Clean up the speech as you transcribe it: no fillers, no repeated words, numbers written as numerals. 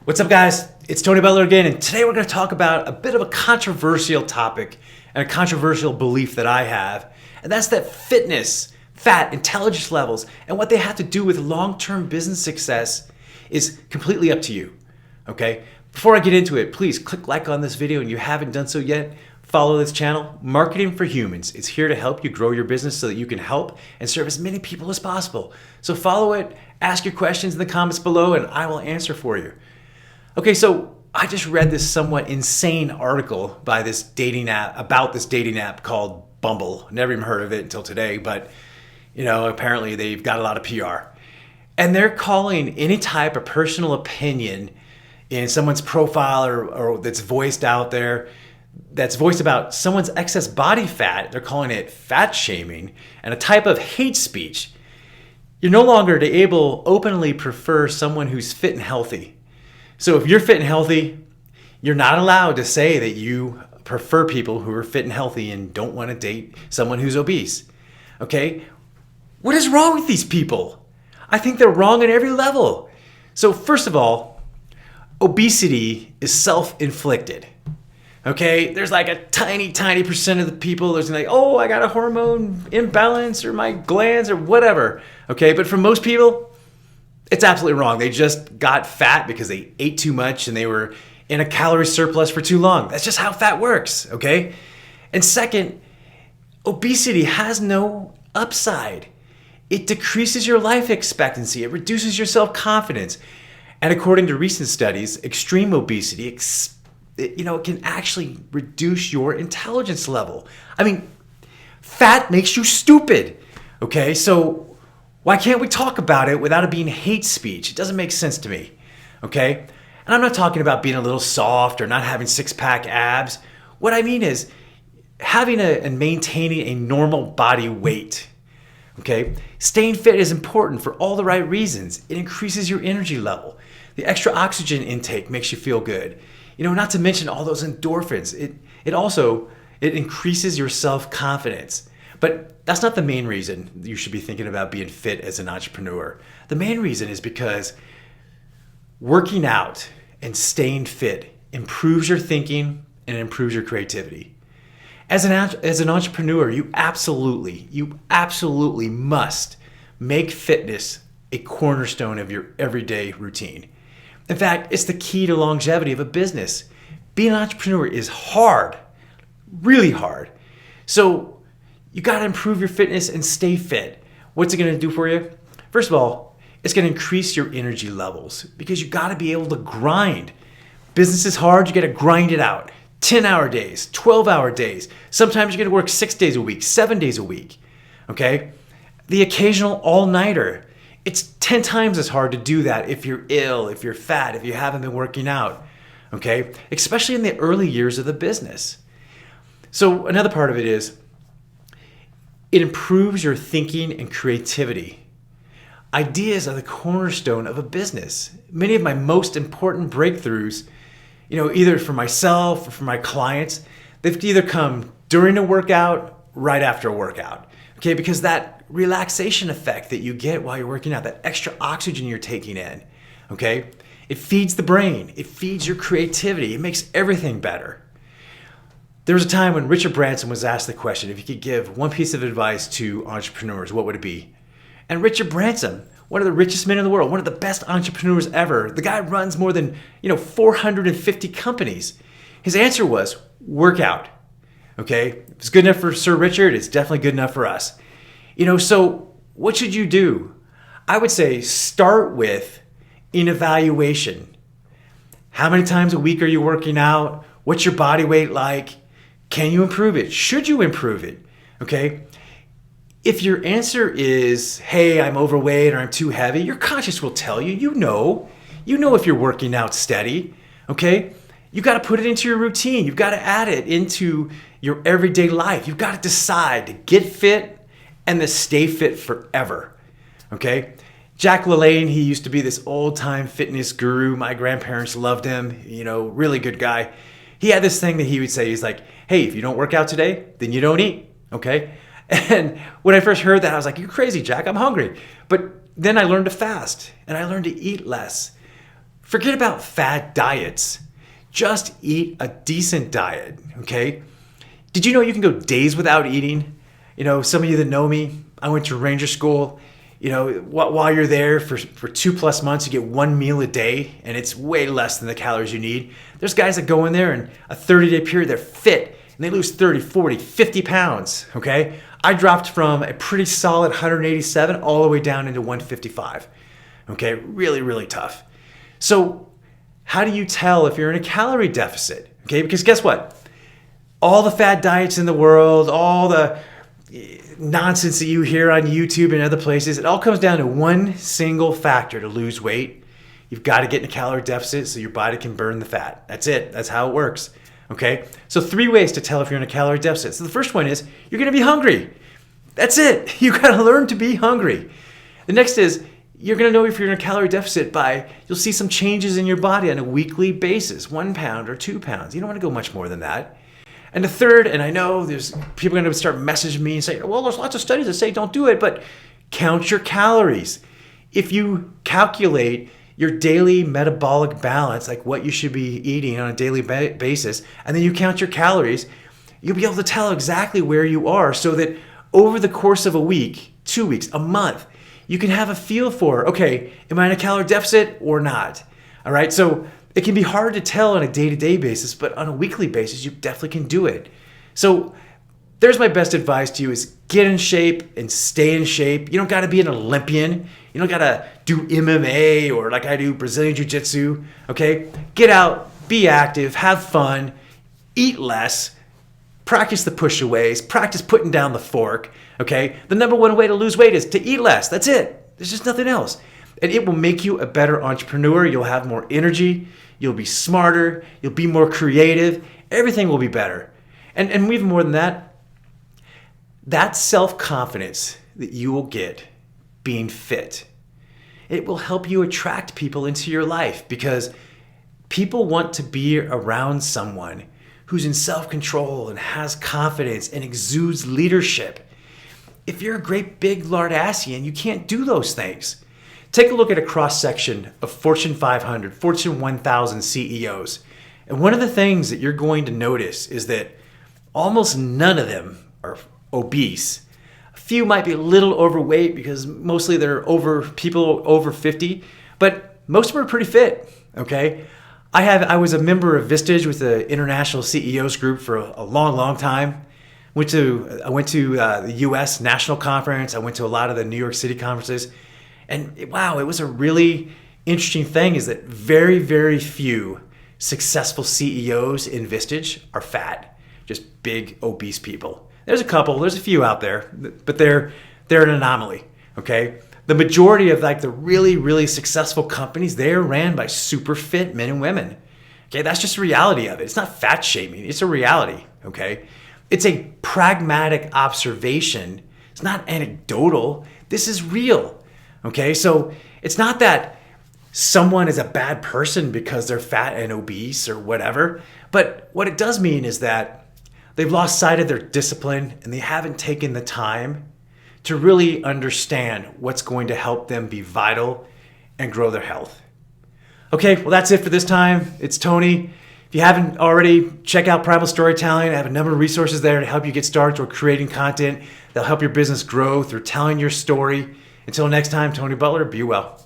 What's up, guys? It's Tony Butler again, and today we're going to talk about a bit of a controversial topic and a controversial belief that I have, and that's that fitness, fat, intelligence levels, and what they have to do with long-term business success is completely up to you, okay? Before I get into it, please click like on this video, and if you haven't done so yet, follow this channel, Marketing for Humans. It's here to help you grow your business so that you can help and serve as many people as possible. So follow it, ask your questions in the comments below, and I will answer for you. Okay, so I just read this somewhat insane article by this dating app about this dating app called Bumble. Never even heard of it until today, but apparently they've got a lot of PR. And they're calling any type of personal opinion in someone's profile or that's voiced out there, that's voiced about someone's excess body fat. They're calling it fat shaming and a type of hate speech. You're no longer able to openly prefer someone who's fit and healthy. So if you're fit and healthy, you're not allowed to say that you prefer people who are fit and healthy and don't want to date someone who's obese. Okay? What is wrong with these people? I think they're wrong at every level. So first of all, obesity is self-inflicted. Okay? There's like a tiny percent of the people that's like, oh, I got a hormone imbalance or my glands or whatever. Okay? But for most people, it's absolutely wrong. They just got fat because they ate too much and they were in a calorie surplus for too long. That's just how fat works, okay? And second, obesity has no upside. It decreases your life expectancy. It reduces your self-confidence. And according to recent studies, extreme obesity, it can actually reduce your intelligence level. I mean, fat makes you stupid, okay? So why can't we talk about it without it being hate speech? It doesn't make sense to me, okay? And I'm not talking about being a little soft or not having six-pack abs. What I mean is having and maintaining a normal body weight, okay? Staying fit is important for all the right reasons. It increases your energy level. The extra oxygen intake makes you feel good. Not to mention all those endorphins. It increases your self-confidence. But that's not the main reason you should be thinking about being fit as an entrepreneur. The main reason is because working out and staying fit improves your thinking and it improves your creativity. As an entrepreneur, you absolutely must make fitness a cornerstone of your everyday routine. In fact, it's the key to longevity of a business. Being an entrepreneur is hard, really hard. So you got to improve your fitness and stay fit. What's it going to do for you? First of all, it's going to increase your energy levels because you got to be able to grind. Business is hard. You got to grind it out. 10-hour days, 12-hour days. Sometimes you're going to work 6 days a week, 7 days a week. Okay? The occasional all-nighter. It's 10 times as hard to do that if you're ill, if you're fat, if you haven't been working out. Okay? Especially in the early years of the business. So another part of it is it improves your thinking and creativity. Ideas are the cornerstone of a business. Many of my most important breakthroughs, either for myself or for my clients, they've either come during a workout, right after a workout. Okay, because that relaxation effect that you get while you're working out, that extra oxygen you're taking in, okay, it feeds the brain, it feeds your creativity, it makes everything better. There was a time when Richard Branson was asked the question, if he could give one piece of advice to entrepreneurs, what would it be? And Richard Branson, one of the richest men in the world, one of the best entrepreneurs ever, the guy runs more than 450 companies. His answer was, work out. Okay? If it's good enough for Sir Richard, it's definitely good enough for us. So what should you do? I would say start with an evaluation. How many times a week are you working out? What's your body weight like? Can you improve it? Should you improve it? Okay? If your answer is, hey, I'm overweight or I'm too heavy, your conscience will tell you, you know if you're working out steady, okay? You got to put it into your routine. You've got to add it into your everyday life. You've got to decide to get fit and to stay fit forever, okay? Jack LaLanne, he used to be this old-time fitness guru. My grandparents loved him, really good guy. He had this thing that he would say, he's like, hey, if you don't work out today, then you don't eat, okay? And when I first heard that, I was like, you're crazy, Jack, I'm hungry. But then I learned to fast and I learned to eat less. Forget about fad diets. Just eat a decent diet, okay? Did you know you can go days without eating? You know, some of you that know me, I went to Ranger School. You know, while you're there for 2+ months, you get 1 meal a day, and it's way less than the calories you need. There's guys that go in there in a 30-day period, they're fit, and they lose 30, 40, 50 pounds, okay? I dropped from a pretty solid 187 all the way down into 155, okay? Really, really tough. So how do you tell if you're in a calorie deficit, okay? Because guess what? All the fad diets in the world, all the nonsense that you hear on YouTube and other places, it all comes down to one single factor to lose weight. You've got to get in a calorie deficit so your body can burn the fat. That's it. That's how it works. Okay? So 3 ways to tell if you're in a calorie deficit. So the first one is you're going to be hungry. That's it. You got to learn to be hungry. The next is you're going to know if you're in a calorie deficit by you'll see some changes in your body on a weekly basis, 1 pound or 2 pounds. You don't want to go much more than that. And the third, and I know there's people going to start messaging me and say, well, there's lots of studies that say don't do it, but count your calories. If you calculate your daily metabolic balance, like what you should be eating on a daily basis, and then you count your calories, you'll be able to tell exactly where you are so that over the course of a week, 2 weeks, a month, you can have a feel for, okay, am I in a calorie deficit or not? All right, so it can be hard to tell on a day-to-day basis, but on a weekly basis, you definitely can do it. So there's my best advice to you is get in shape and stay in shape. You don't got to be an Olympian. You don't got to do MMA or like I do Brazilian Jiu-Jitsu, okay? Get out, be active, have fun, eat less, practice the push-aways, practice putting down the fork, okay? The number one way to lose weight is to eat less. That's it. There's just nothing else. And it will make you a better entrepreneur. You'll have more energy. You'll be smarter. You'll be more creative. Everything will be better. And even more than that, that self-confidence that you will get being fit, it will help you attract people into your life because people want to be around someone who's in self-control and has confidence and exudes leadership. If you're a great big lardassian, you can't do those things. Take a look at a cross-section of Fortune 500, Fortune 1000 CEOs. And one of the things that you're going to notice is that almost none of them are obese. A few might be a little overweight because mostly they're people over 50, but most of them are pretty fit, okay? I was a member of Vistage with the International CEOs group for a long, long time. I went to the US National Conference. I went to a lot of the New York City conferences. And wow, it was a really interesting thing is that very, very few successful CEOs in Vistage are fat, just big, obese people. There's a few out there, but they're an anomaly, okay? The majority of like the really, really successful companies, they're ran by super fit men and women. Okay, that's just the reality of it. It's not fat shaming, it's a reality, okay? It's a pragmatic observation. It's not anecdotal. This is real. Okay, so it's not that someone is a bad person because they're fat and obese or whatever, but what it does mean is that they've lost sight of their discipline and they haven't taken the time to really understand what's going to help them be vital and grow their health. Okay, well that's it for this time. It's Tony. If you haven't already, check out Primal Storytelling. I have a number of resources there to help you get started toward creating content that'll help your business grow through telling your story. Until next time, Tony Butler, be well.